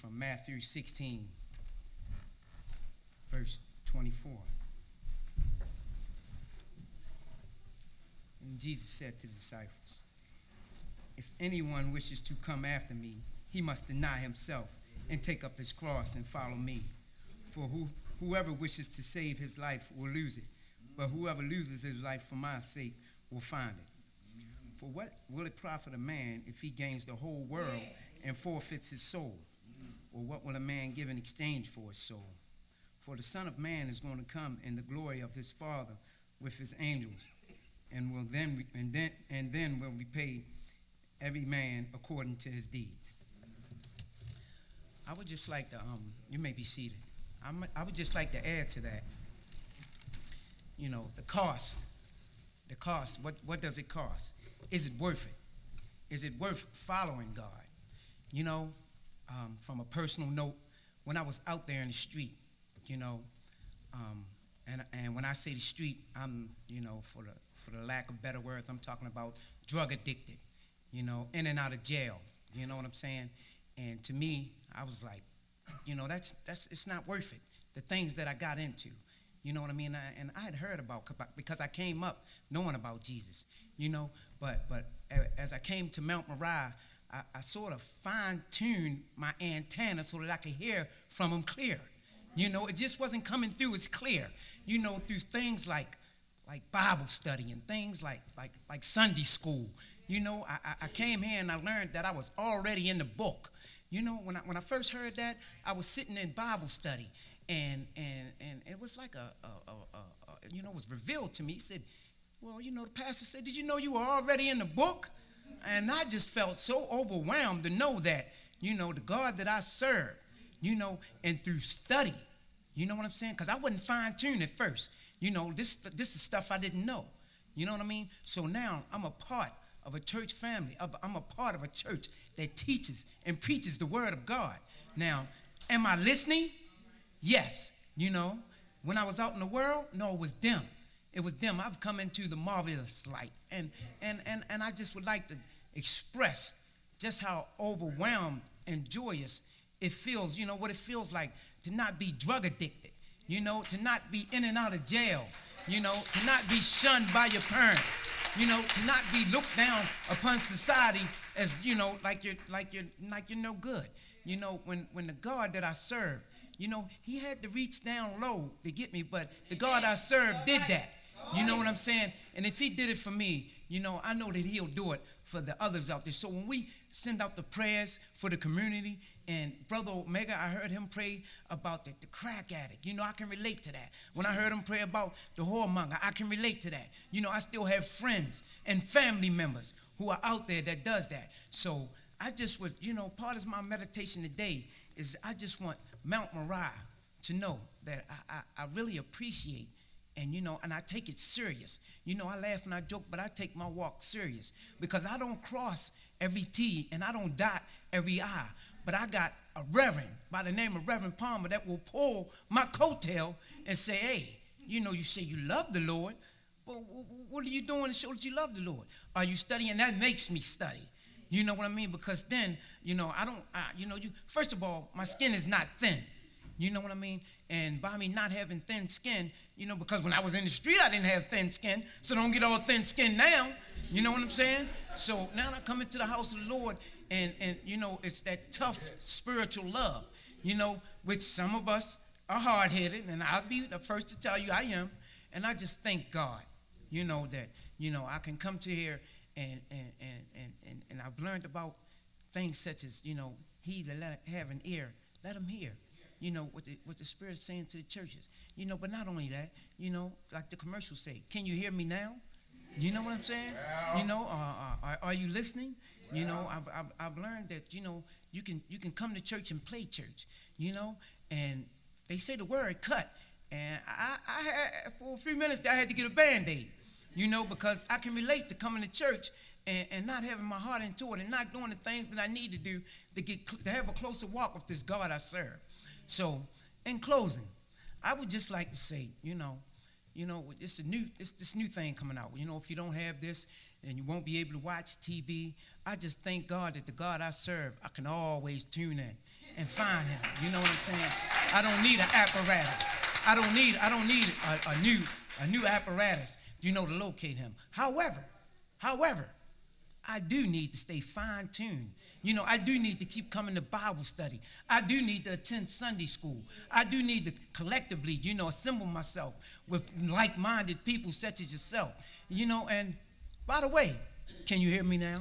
from Matthew 16, verse 24. And Jesus said to the disciples, if anyone wishes to come after me, he must deny himself and take up his cross and follow me. For whoever wishes to save his life will lose it, but whoever loses his life for my sake will find it. For what will it profit a man if he gains the whole world and forfeits his soul? Or what will a man give in exchange for his soul? For the Son of Man is going to come in the glory of his Father with his angels, and then will repay every man according to his deeds. I would just like to, you may be seated. I would just like to add to that, the cost. The cost, what does it cost? Is it worth it? Is it worth following God? From a personal note, when I was out there in the street, and when I say the street, I'm, for the lack of better words, I'm talking about drug addicted, in and out of jail. You know what I'm saying? And to me, I was like, it's not worth it. The things that I got into, you know what I mean? And I had heard about, because I came up knowing about Jesus, but as I came to Mount Moriah, I sort of fine-tuned my antenna so that I could hear from him clear. It just wasn't coming through as clear, through things like Bible study and things like Sunday school. I came here and I learned that I was already in the book. When I first heard that, I was sitting in Bible study, and it was like it was revealed to me. He said, well, the pastor said, did you know you were already in the book? And I just felt so overwhelmed to know that, the God that I serve, and through study, you know what I'm saying? Because I wasn't fine-tuned at first. This is stuff I didn't know. You know what I mean? So now I'm a part of a church family. I'm a part of a church that teaches and preaches the word of God. Now, am I listening? Yes. When I was out in the world, no, it was dim. It was dim. I've come into the marvelous light. And I just would like to express just how overwhelmed and joyous it feels, what it feels like to not be drug addicted, to not be in and out of jail, to not be shunned by your parents, to not be looked down upon society as, like you're no good. When the God that I serve, he had to reach down low to get me, but the God I serve did that. You know what I'm saying? And if he did it for me, I know that he'll do it for the others out there. So when we send out the prayers for the community, and Brother Omega, I heard him pray about the crack addict. I can relate to that. When I heard him pray about the whoremonger, I can relate to that. I still have friends and family members who are out there that does that. So I just would, part of my meditation today is I just want Mount Moriah to know that I really appreciate and I take it serious. I laugh and I joke, but I take my walk serious because I don't cross every T and I don't dot every I. But I got a reverend by the name of Reverend Palmer that will pull my coattail and say, hey, you say you love the Lord, but what are you doing to show that you love the Lord? Are you studying? That makes me study. You know what I mean? Because then, first of all, my skin is not thin. You know what I mean? And by me not having thin skin, because when I was in the street, I didn't have thin skin. So don't get all thin skin now. You know what I'm saying? So now I come into the house of the Lord, and it's that tough spiritual love, which some of us are hard-headed, and I'll be the first to tell you I am. And I just thank God, that, I can come to here, and I've learned about things such as, he that have an ear, let him hear. What the Spirit's saying to the churches. But not only that, like the commercials say, can you hear me now? You know what I'm saying? Yeah. Are you listening? I've learned that, you can come to church and play church, and they say the word cut. And I had, for a few minutes, I had to get a Band-Aid, because I can relate to coming to church and not having my heart into it and not doing the things that I need to do to have a closer walk with this God I serve. So, in closing, I would just like to say, it's this new thing coming out. If you don't have this, and you won't be able to watch TV, I just thank God that the God I serve, I can always tune in. and find him. You know what I'm saying? I don't need an apparatus. I don't need a new apparatus, you know, to locate him. However, I do need to stay fine-tuned. You know, I do need to keep coming to Bible study. I do need to attend Sunday school. I do need to collectively, you know, assemble myself with like-minded people such as yourself. You know, and by the way, can you hear me now?